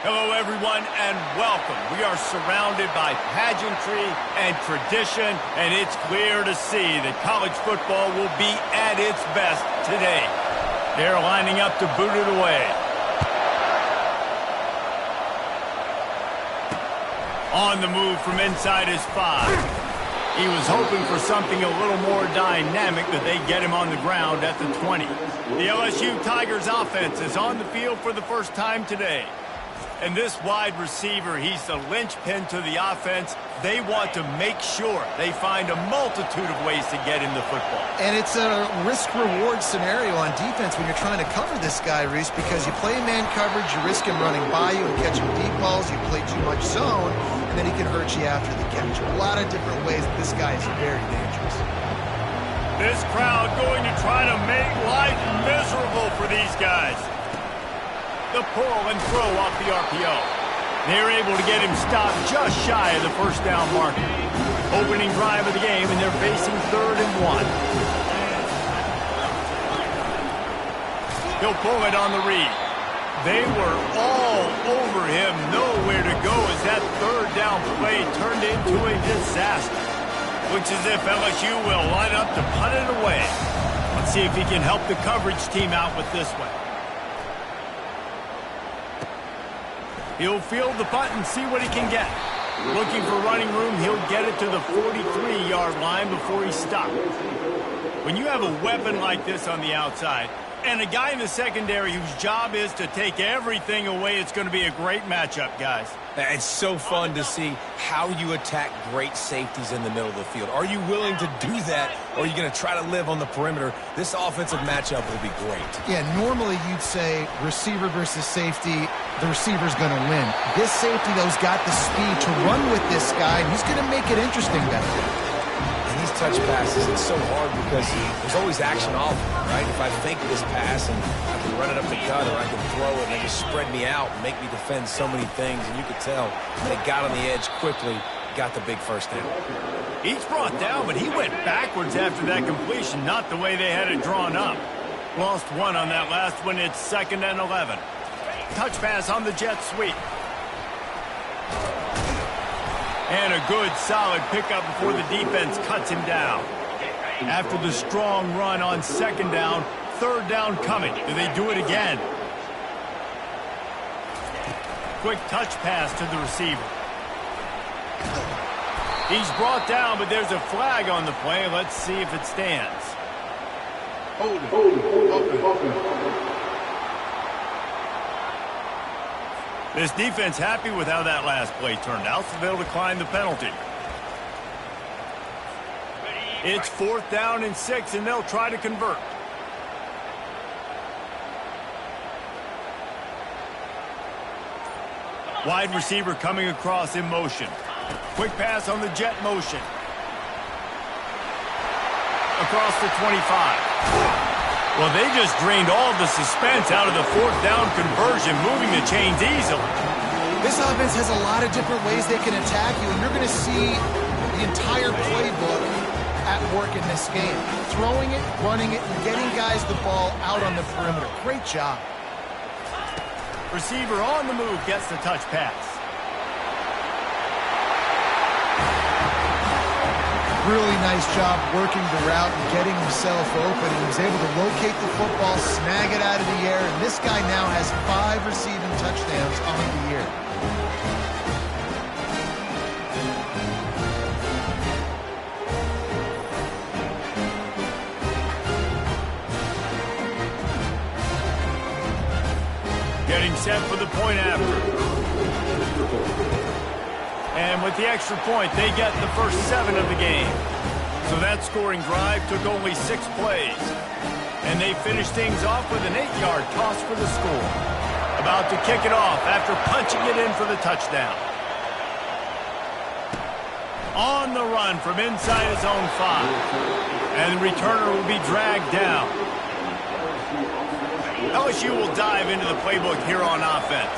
Hello, everyone, and welcome. We are surrounded by pageantry and tradition, and it's clear to see that college football will be at its best today. They're lining up to boot it away. On the move from inside his 5. He was hoping for something a little more dynamic, that they get him on the ground at the 20. The LSU Tigers offense is on the field for the first time today. And this wide receiver, he's the linchpin to the offense. They want to make sure they find a multitude of ways to get him the football. And it's a risk-reward scenario on defense when you're trying to cover this guy, Reese, because you play man coverage, you risk him running by you and catching deep balls. You play too much zone, and then he can hurt you after the catch. A lot of different ways that this guy is very dangerous. This crowd going to try to make life miserable for these guys. The pull and throw off the RPO. They're able to get him stopped just shy of the first down marker. Opening drive of the game, and they're facing 3rd and 1. He'll pull it on the read. They were all over him. Nowhere to go as that 3rd down play turned into a disaster. Looks as if LSU will line up to punt it away. Let's see if he can help the coverage team out with this one. He'll field the punt and see what he can get. Looking for running room, he'll get it to the 43-yard line before he's stopped. When you have a weapon like this on the outside, and a guy in the secondary whose job is to take everything away, it's going to be a great matchup, guys. It's so fun to see how you attack great safeties in the middle of the field. Are you willing to do that, or are you going to try to live on the perimeter? This offensive matchup will be great. Yeah, normally you'd say receiver versus safety, the receiver's going to win. This safety, though, has got the speed to run with this guy, and he's going to make it interesting back there. And these touch passes, it's so hard because there's always action off, right? If I fake this pass and I can run it up the gut, or I can throw it and they just spread me out and make me defend so many things, and you could tell they got on the edge quickly, got the big first down. He's brought down, but he went backwards after that completion, not the way they had it drawn up. Lost 1 on that last one. It's 2nd and 11. Touch pass on the jet sweep. And a good, solid pickup before the defense cuts him down. After the strong run on 2nd down, 3rd down coming. Do they do it again? Quick touch pass to the receiver. He's brought down, but there's a flag on the play. Let's see if it stands. This defense happy with how that last play turned out, so they'll decline the penalty. It's 4th down and 6, and they'll try to convert. Wide receiver coming across in motion. Quick pass on the jet motion. Across the 25. Well, they just drained all the suspense out of the 4th down conversion, moving the chains easily. This offense has a lot of different ways they can attack you, and you're going to see the entire playbook at work in this game. Throwing it, running it, and getting guys the ball out on the perimeter. Great job. Receiver on the move gets the touch pass. Really nice job working the route and getting himself open. He was able to locate the football, snag it out of the air, and this guy now has 5 receiving touchdowns on the year. Getting set for the point after. And with the extra point, they get the first 7 of the game. So that scoring drive took only 6 plays. And they finished things off with an 8-yard toss for the score. About to kick it off after punching it in for the touchdown. On the run from inside his own 5. And the returner will be dragged down. LSU will dive into the playbook here on offense.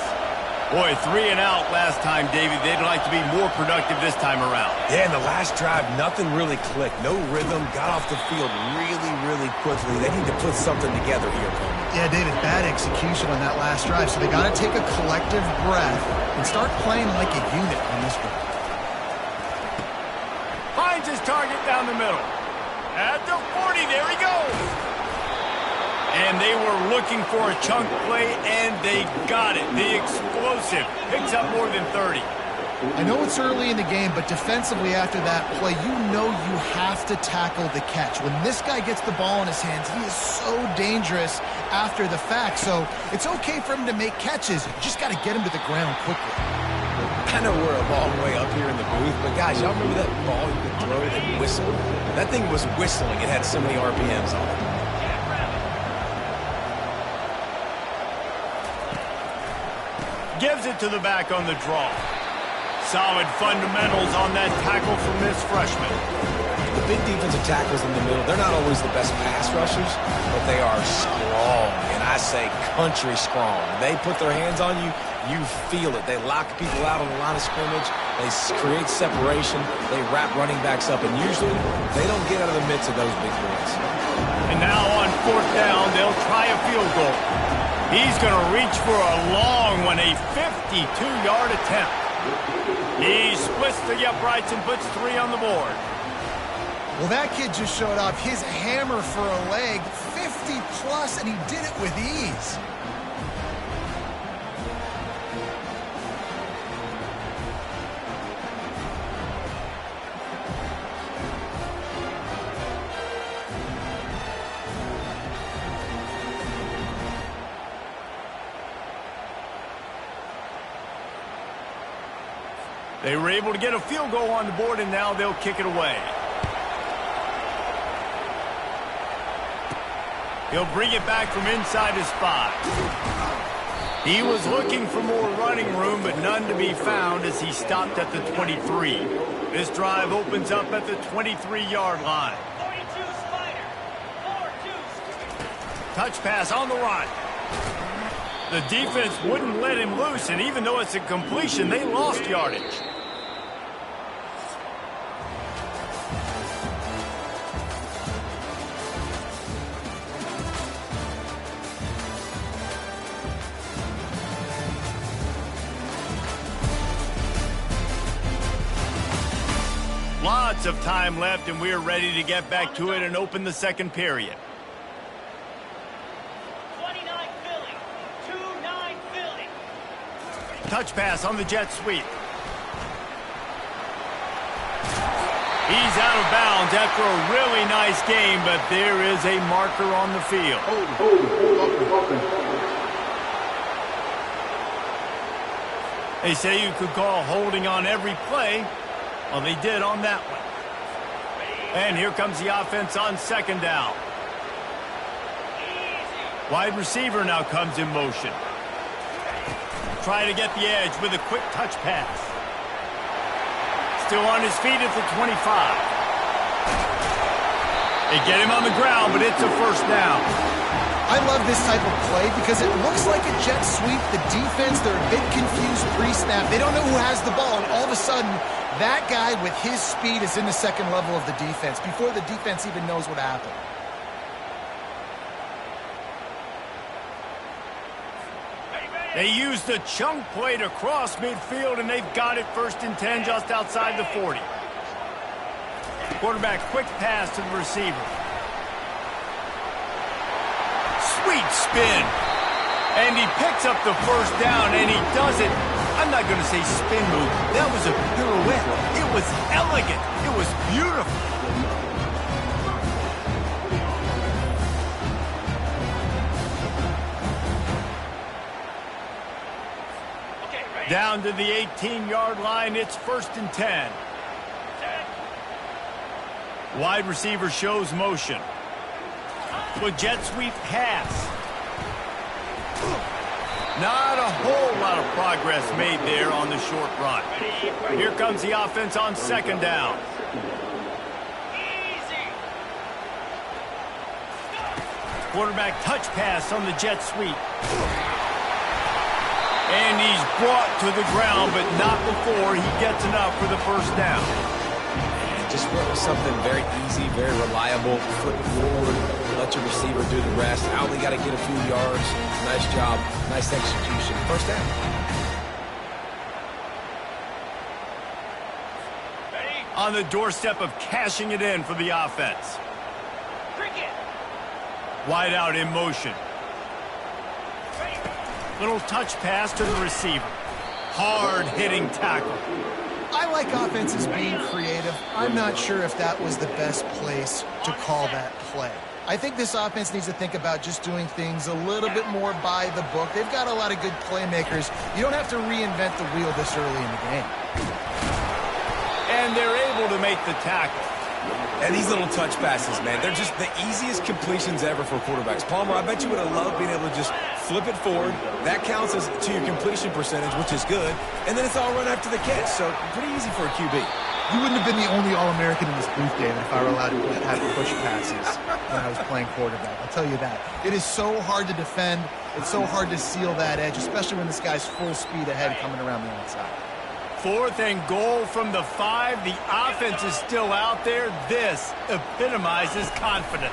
Boy, 3 and out last time, Davey. They'd like to be more productive this time around. Yeah, in the last drive, nothing really clicked. No rhythm, got off the field really, really quickly. They need to put something together here, Coleman. Yeah, David, bad execution on that last drive, so they got to take a collective breath and start playing like a unit on this one. Finds his target down the middle. At the 40, there he goes. And they were looking for a chunk play, and they got it. The explosive picks up more than 30. I know it's early in the game, but defensively after that play, you know you have to tackle the catch. When this guy gets the ball in his hands, he is so dangerous after the fact. So it's okay for him to make catches. You just got to get him to the ground quickly. I know we're a long way up here in the booth, but guys, y'all remember that ball you could throw that whistled? That thing was whistling. It had so many RPMs on it. Gives it to the back on the draw. Solid fundamentals on that tackle from this freshman. The big defensive tackles in the middle, they're not always the best pass rushers, but they are strong, and I say country strong. They put their hands on you, you feel it. They lock people out on the line of scrimmage. They create separation. They wrap running backs up, and usually they don't get out of the midst of those big boys. And now on 4th down, they'll try a field goal. He's going to reach for a long one, a 52-yard attempt. He splits the uprights and puts 3 on the board. Well, that kid just showed off his hammer for a leg, 50-plus, and he did it with ease. They were able to get a field goal on the board, and now they'll kick it away. He'll bring it back from inside his 5. He was looking for more running room, but none to be found as he stopped at the 23. This drive opens up at the 23-yard line. 42 Spider. 4-2. Touch pass on the run. The defense wouldn't let him loose, and even though it's a completion, they lost yardage. Lots of time left, and we're ready to get back to it and open the second period. 29 Philly. 2-9 Philly. Touch pass on the jet sweep. He's out of bounds after a really nice game, but there is a marker on the field. They say you could call holding on every play. Well, they did on that one. And here comes the offense on 2nd down. Wide receiver now comes in motion. Try to get the edge with a quick touch pass. Still on his feet at the 25. They get him on the ground, but it's a 1st down. I love this type of play because it looks like a jet sweep. The defense, they're a bit confused pre-snap. They don't know who has the ball, and all of a sudden, that guy with his speed is in the 2nd level of the defense before the defense even knows what happened. They use the chunk play to cross midfield, and they've got it 1st and 10 just outside the 40. Quarterback quick pass to the receiver. Sweet spin. And he picks up the 1st down, and he does it. I'm not going to say spin move. That was a pirouette. It was elegant. It was beautiful. Down to the 18-yard line, it's 1st and 10. Wide receiver shows motion. With jet sweep pass. Not a whole lot of progress made there on the short run. Here comes the offense on 2nd down. Quarterback touch pass on the jet sweep. And he's brought to the ground, but not before he gets enough for the 1st down. Just went with something very easy, very reliable. Flip it forward, let your receiver do the rest. I only got to get a few yards. Nice job, nice execution. First down. On the doorstep of cashing it in for the offense. Wide out in motion. Little touch pass to the receiver. Hard-hitting tackle. I like offenses being creative. I'm not sure if that was the best place to call that play. I think this offense needs to think about just doing things a little bit more by the book. They've got a lot of good playmakers. You don't have to reinvent the wheel this early in the game. And they're able to make the tackle. And these little touch passes, man, they're just the easiest completions ever for quarterbacks. Palmer, I bet you would have loved being able to just flip it forward. That counts as to your completion percentage, which is good. And then it's all run after the catch, so pretty easy for a QB. You wouldn't have been the only All-American in this booth, David, if I were allowed to have push passes when I was playing quarterback. I'll tell you that. It is so hard to defend. It's so hard to seal that edge, especially when this guy's full speed ahead coming around the outside. 4th and goal from the 5. The offense is still out there. This epitomizes confidence.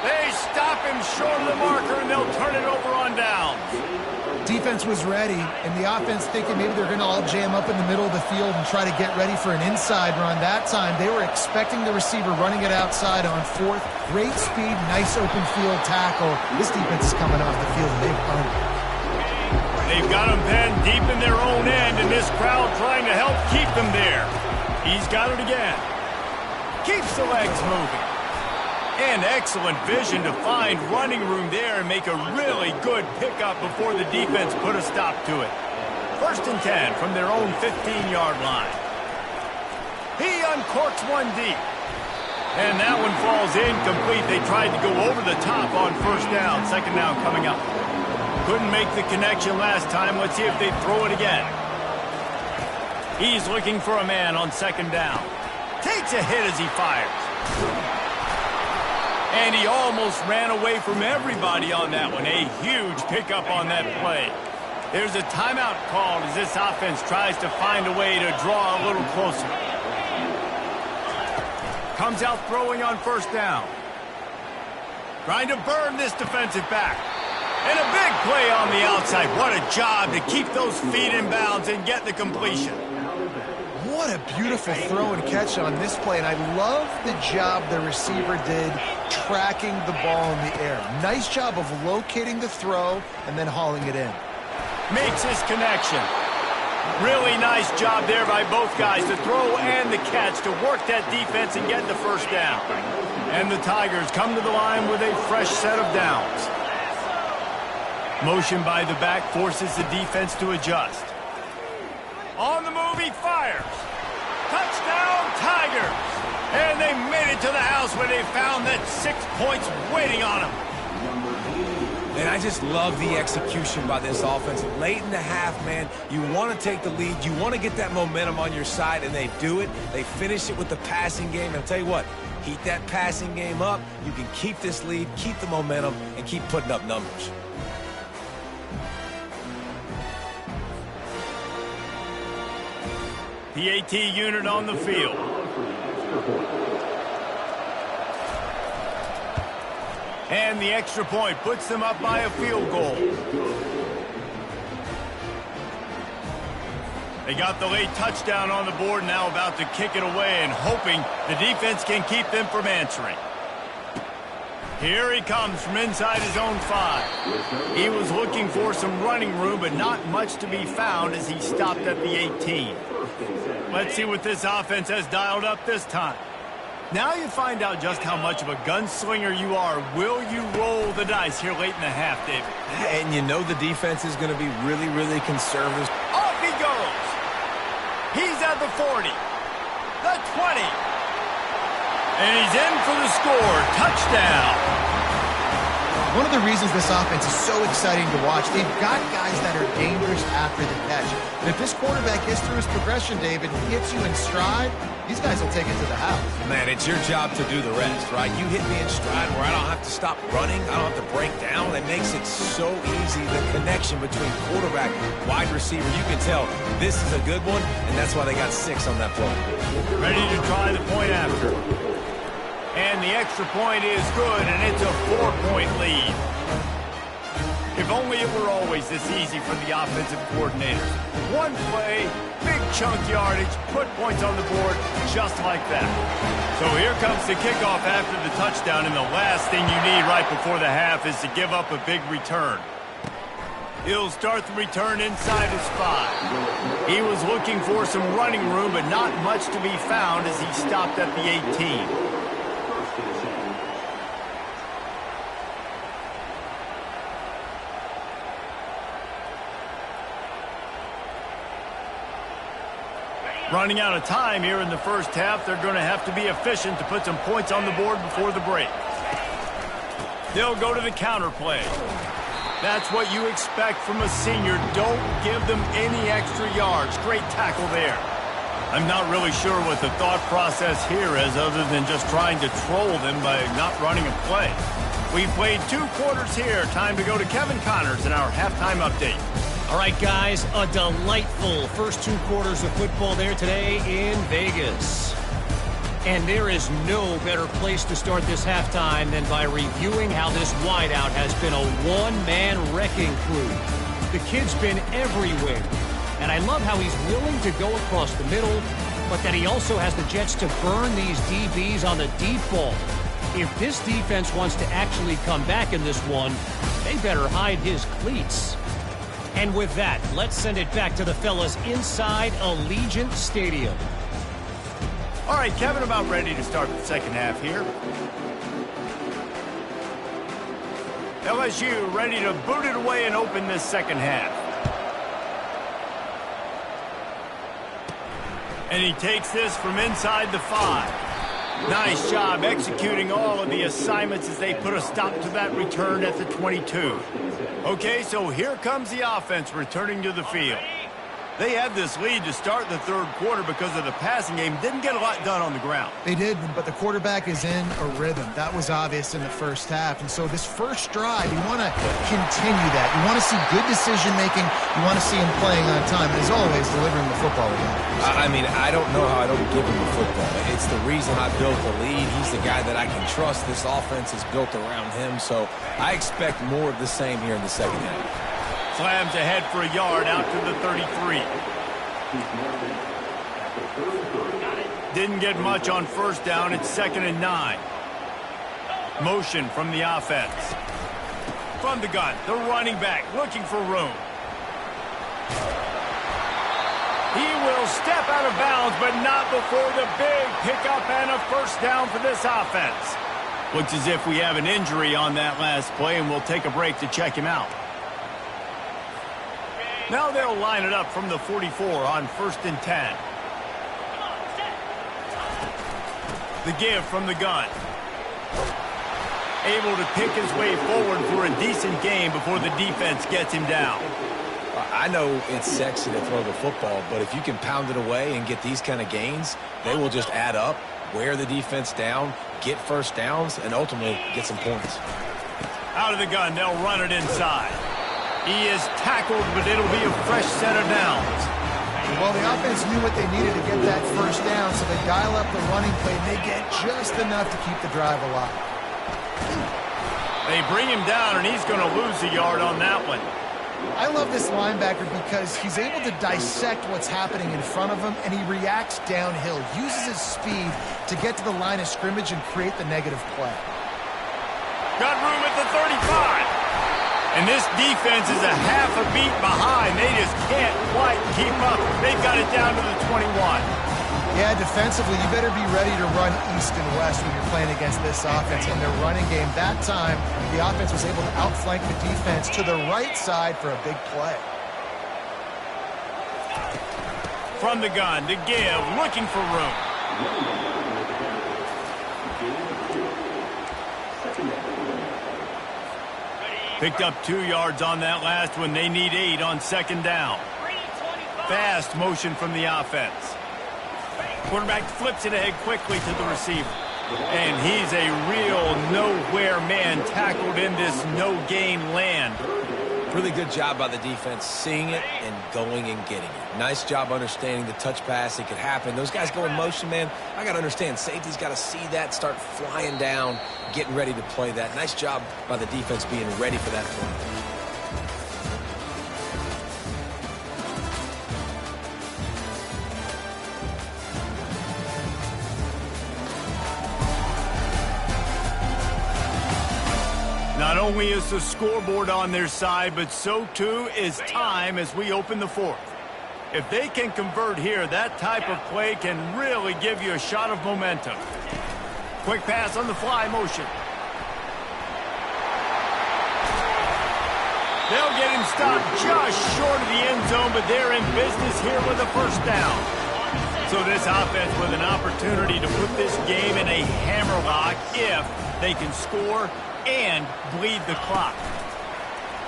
They stop him short of the marker, and they'll turn it over on downs. Defense was ready, and the offense thinking maybe they're going to all jam up in the middle of the field and try to get ready for an inside run. That time, they were expecting the receiver running it outside on 4th. Great speed, nice open field tackle. This defense is coming off the field, and they've earned it. They've got them pinned deep in their own end, and this crowd trying to help keep them there. He's got it again. Keeps the legs moving. And excellent vision to find running room there and make a really good pickup before the defense put a stop to it. 1st and 10 from their own 15-yard line. He uncorks one deep. And that one falls incomplete. They tried to go over the top on 1st down. 2nd down coming up. Couldn't make the connection last time. Let's see if they throw it again. He's looking for a man on 2nd down. Takes a hit as he fires. And he almost ran away from everybody on that one. A huge pickup on that play. There's a timeout called as this offense tries to find a way to draw a little closer. Comes out throwing on 1st down. Trying to burn this defensive back. And a big play on the outside. What a job to keep those feet in bounds and get the completion. What a beautiful throw and catch on this play, and I love the job the receiver did tracking the ball in the air. Nice job of locating the throw and then hauling it in. Makes his connection. Really nice job there by both guys, the throw and the catch, to work that defense and get the 1st down. And the Tigers come to the line with a fresh set of downs. Motion by the back forces the defense to adjust. On the move, he fires. Touchdown, Tigers! And they made it to the house where they found that 6 points waiting on them. And I just love the execution by this offense. Late in the half, man, you want to take the lead. You want to get that momentum on your side, and they do it. They finish it with the passing game. And I'll tell you what, heat that passing game up. You can keep this lead, keep the momentum, and keep putting up numbers. The AT unit on the field. And the extra point puts them up by a field goal. They got the late touchdown on the board, now about to kick it away and hoping the defense can keep them from answering. Here he comes from inside his own 5. He was looking for some running room, but not much to be found as he stopped at the 18. Let's see what this offense has dialed up this time. Now you find out just how much of a gunslinger you are. Will you roll the dice here late in the half, David? And you know the defense is going to be really, really conservative. Off he goes. He's at the 40, the 20. And he's in for the score. Touchdown. one of the reasons this offense is so exciting to watch. They've got guys that are dangerous after the catch. And if this quarterback gets through his progression, David, and hits you in stride, these guys will take it to the house. Man, it's your job to do the rest, right? You hit me in stride where I don't have to stop running. I don't have to break down. It makes it so easy, the connection between quarterback, wide receiver. You can tell this is a good one, and that's why they got 6 on that play. Ready to try the point after. And the extra point is good, and it's a 4-point lead. If only it were always this easy for the offensive coordinators. One play, big chunk yardage, put points on the board just like that. So here comes the kickoff after the touchdown, and the last thing you need right before the half is to give up a big return. He'll start the return inside his 5. He was looking for some running room, but not much to be found as he stopped at the 18. Running out of time here in the first half, they're going to have to be efficient to put some points on the board before the break. They'll go to the counter play. That's what you expect from a senior. Don't give them any extra yards. Great tackle there. I'm not really sure what the thought process here is other than just trying to troll them by not running a play. We've played 2 quarters here. Time to go to Kevin Connors in our halftime update. All right, guys, a delightful first 2 quarters of football there today in Vegas. And there is no better place to start this halftime than by reviewing how this wideout has been a one-man wrecking crew. The kid's been everywhere. And I love how he's willing to go across the middle, but that he also has the jets to burn these DBs on the deep ball. If this defense wants to actually come back in this one, they better hide his cleats. And with that, let's send it back to the fellas inside Allegiant Stadium. All right, Kevin, about ready to start the second half here. LSU ready to boot it away and open this second half. And he takes this from inside the 5. Nice job executing all of the assignments as they put a stop to that return at the 22. Okay, so here comes the offense returning to the field. They had this lead to start the third quarter because of the passing game. Didn't get a lot done on the ground. They did, but the quarterback is in a rhythm. That was obvious in the first half. And so this first drive, you want to continue that. You want to see good decision-making. You want to see him playing on time. And as always, delivering the football again. I mean, I don't know how I don't give him the football. It's the reason I built the lead. He's the guy that I can trust. This offense is built around him. So I expect more of the same here in the second half. Slams ahead for a yard out to the 33. Didn't get much on first down. It's 2nd and 9. Motion from the offense. From the gun, the running back looking for room. He will step out of bounds, but not before the big pickup and a first down for this offense. Looks as if we have an injury on that last play, and we'll take a break to check him out. Now they'll line it up from the 44 on 1st and 10. The give from the gun. Able to pick his way forward for a decent game before the defense gets him down. I know it's sexy to throw the football, but if you can pound it away and get these kind of gains, they will just add up, wear the defense down, get first downs, and ultimately get some points. Out of the gun, they'll run it inside. He is tackled, but it'll be a fresh set of downs. Well, the offense knew what they needed to get that first down, so they dial up the running play, and they get just enough to keep the drive alive. They bring him down, and he's going to lose a yard on that one. I love this linebacker because he's able to dissect what's happening in front of him, and he reacts downhill, uses his speed to get to the line of scrimmage and create the negative play. Got room at the 35. And this defense is a half a beat behind. They just can't quite keep up. They've got it down to the 21. Yeah, defensively, you better be ready to run east and west when you're playing against this offense. In their running game, that time, the offense was able to outflank the defense to the right side for a big play. From the gun, to give, looking for room. Picked up 2 yards on that last one. They need 8 on second down. Fast motion from the offense. Quarterback flips it ahead quickly to the receiver. And he's a real nowhere man, tackled in this no-gain land. Really good job by the defense seeing it and going and getting it. Nice job understanding the touch pass. It could happen. Those guys go in motion, man. I got to understand, safety's got to see that, start flying down, getting ready to play that. Nice job by the defense being ready for that play. Not only is the scoreboard on their side, but so too is time as we open the fourth. If they can convert here, that type of play can really give you a shot of momentum. Quick pass on the fly motion. They'll get him stopped just short of the end zone, but they're in business here with a first down. So this offense with an opportunity to put this game in a hammerlock if they can score and bleed the clock.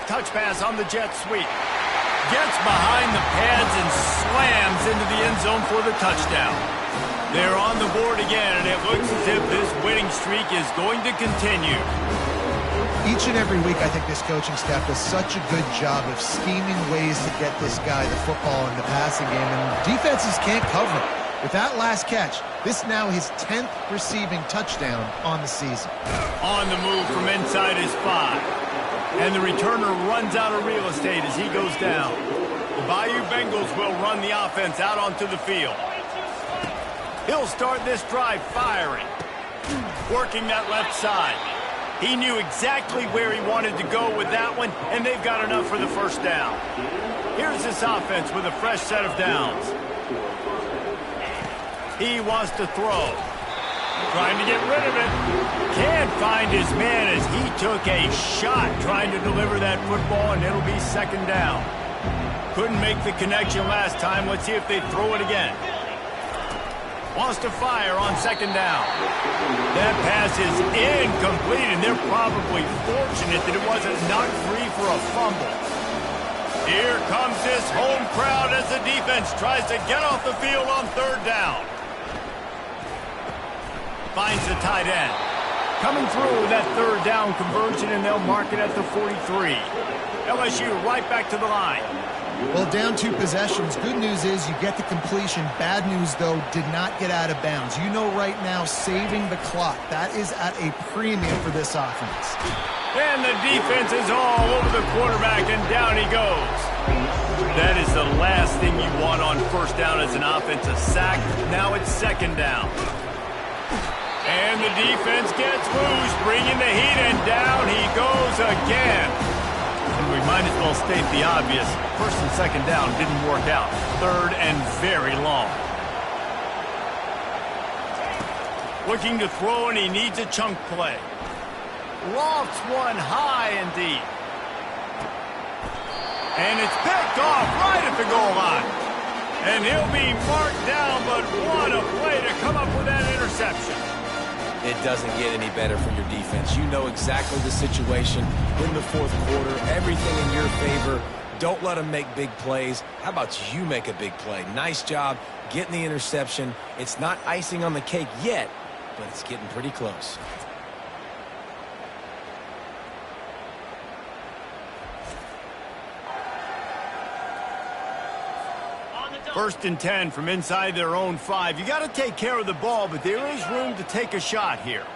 Touch pass on the jet sweep. Gets behind the pads and slams into the end zone for the touchdown. They're on the board again, and it looks as if this winning streak is going to continue. Each and every week, I think this coaching staff does such a good job of scheming ways to get this guy the football in the passing game, and defenses can't cover it. With that last catch, this now his 10th receiving touchdown on the season. On the move from inside his 5. And the returner runs out of real estate as he goes down. The Bayou Bengals will run the offense out onto the field. He'll start this drive firing. Working that left side. He knew exactly where he wanted to go with that one, and they've got enough for the first down. Here's this offense with a fresh set of downs. He wants to throw. Trying to get rid of it. Can't find his man as he took a shot trying to deliver that football, and it'll be second down. Couldn't make the connection last time. Let's see if they throw it again. Wants to fire on second down. That pass is incomplete, and they're probably fortunate that it wasn't knocked free for a fumble. Here comes this home crowd as the defense tries to get off the field on third down. Finds the tight end. Coming through with that third down conversion, and they'll mark it at the 43. LSU right back to the line. Well, down 2 possessions. Good news is you get the completion. Bad news, though, did not get out of bounds. You know right now, saving the clock. That is at a premium for this offense. And the defense is all over the quarterback, and down he goes. That is the last thing you want on first down as an offensive sack. Now it's second down. And the defense gets loose, bringing the heat, and down he goes again. And we might as well state the obvious. First and second down didn't work out. Third and very long. Looking to throw, and he needs a chunk play. Lofts one high and deep. And it's picked off right at the goal line. And he'll be marked down, but what a play to come up with that interception. It doesn't get any better for your defense. You know exactly the situation in the fourth quarter. Everything in your favor. Don't let them make big plays. How about you make a big play? Nice job getting the interception. It's not icing on the cake yet, but it's getting pretty close. First and 10 from inside their own 5. You got to take care of the ball, but there is room to take a shot here.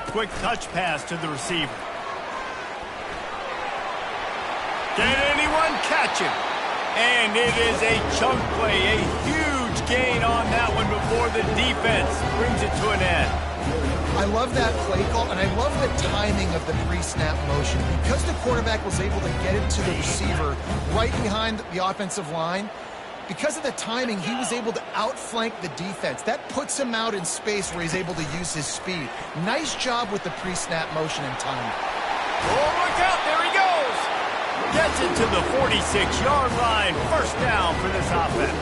Quick touch pass to the receiver. Can anyone catch him? And it is a chunk play, a huge gain on that one before the defense brings it to an end. I love that play call, and I love the timing of the pre-snap motion. Because the quarterback was able to get it to the receiver right behind the offensive line, because of the timing, he was able to outflank the defense. That puts him out in space where he's able to use his speed. Nice job with the pre-snap motion and timing. Oh, look out, there he goes! Gets it to the 46-yard line. First down for this offense.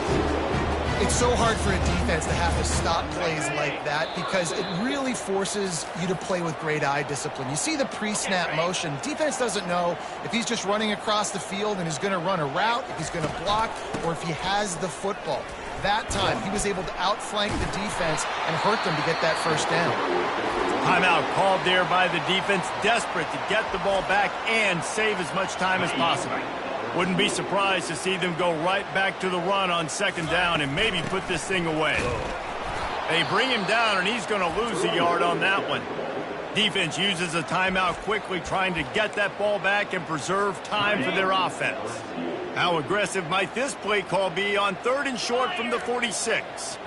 It's so hard for a defense to have to stop plays like that because it really forces you to play with great eye discipline. You see the pre-snap motion. Defense doesn't know if he's just running across the field and is going to run a route, if he's going to block, or if he has the football. That time, he was able to outflank the defense and hurt them to get that first down. Timeout called there by the defense, desperate to get the ball back and save as much time as possible. Wouldn't be surprised to see them go right back to the run on second down and maybe put this thing away. They bring him down, and he's going to lose a yard on that one. Defense uses a timeout quickly, trying to get that ball back and preserve time for their offense. How aggressive might this play call be on 3rd and short from the 46?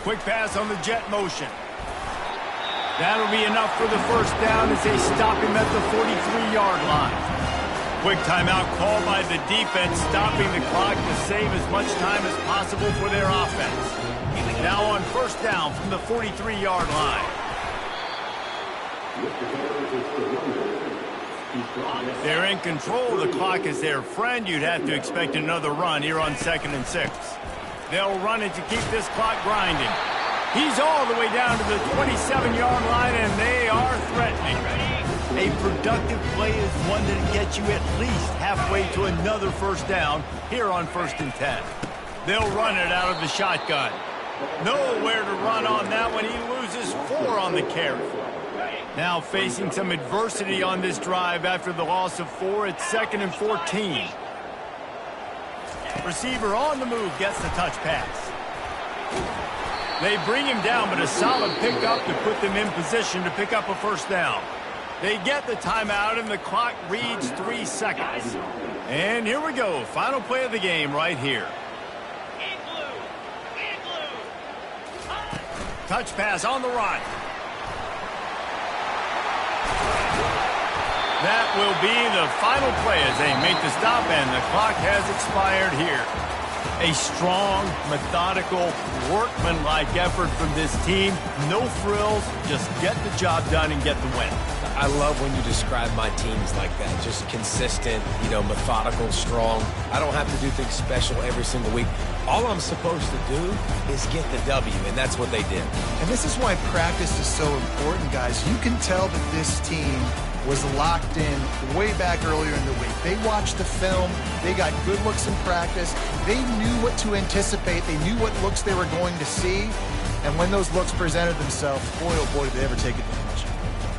Quick pass on the jet motion. That'll be enough for the first down as they stop him at the 43-yard line. Quick timeout called by the defense, stopping the clock to save as much time as possible for their offense. Now on first down from the 43-yard line. They're in control. The clock is their friend. You'd have to expect another run here on 2nd and 6. They'll run it to keep this clock grinding. He's all the way down to the 27-yard line, and they are threatening. A productive play is one that gets you at least halfway to another first down here on 1st and 10. They'll run it out of the shotgun. Nowhere to run on that one. He loses 4 on the carry. Now facing some adversity on this drive after the loss of 4 at 2nd and 14. Receiver on the move gets the touch pass. They bring him down, but a solid pickup to put them in position to pick up a first down. They get the timeout, and the clock reads 3 seconds. And here we go. Final play of the game right here. Touch pass on the run. That will be the final play as they make the stop, and the clock has expired here. A strong, methodical, workmanlike effort from this team. No frills, just get the job done and get the win. I love when you describe my teams like that. Just consistent, methodical, strong. I don't have to do things special every single week. All I'm supposed to do is get the W, and that's what they did. And this is why practice is so important, guys. You can tell that this team was locked in way back earlier in the week. They watched the film. They got good looks in practice. They knew what to anticipate. They knew what looks they were going to see. And when those looks presented themselves, boy, oh boy, did they ever take advantage.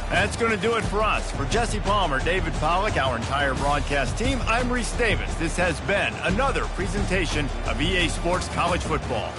That's going to do it for us. For Jesse Palmer, David Pollack, our entire broadcast team, I'm Reese Davis. This has been another presentation of EA Sports College Football.